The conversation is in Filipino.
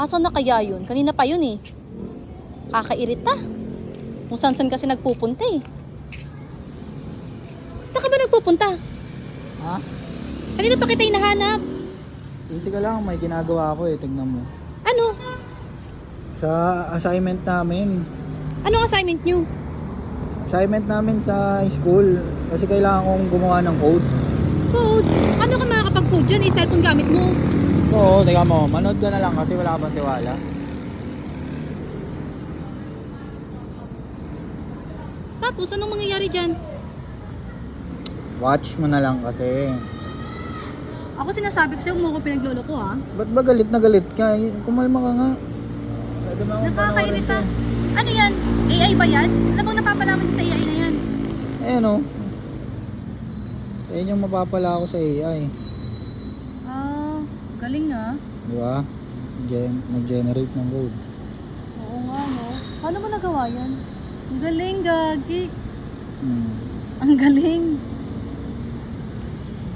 Asan na kaya yun? Kanina pa yun eh. Kakairita. Kung saan kasi nagpupunta eh. Saan ka ba nagpupunta? Ha? Kanina pa kita hinahanap. Easy ka lang, may ginagawa ako eh, tignan mo. Ano? Sa assignment namin. Anong assignment nyo? Assignment namin sa school. Kasi kailangan kong gumawa ng code. Code? Ano ka makakapag-code dyan eh? Cellphone gamit mo. Oo, tignan mo. Manood ka na lang kasi wala ka bang tiwala. Tapos, anong mangyayari dyan? Watch mo na lang kasi. Ako sinasabi ko sa'yo, huwag mo ko pinaglolo ko ha. Ba't ba galit na galit ka? Kumalma ka nga. Pwede mo akong panoorin Nakakairita. to. Ano yan? AI ba yan? Ano bang napapalaman sa AI na yan? Ayan o. Ayan yung mapapala ako sa AI. Ah, galing ah. Di ba? Nag-generate ng code. Oo nga no. Paano mo nagawa yan? Ang galing, Gagi. Hmm. Ang galing.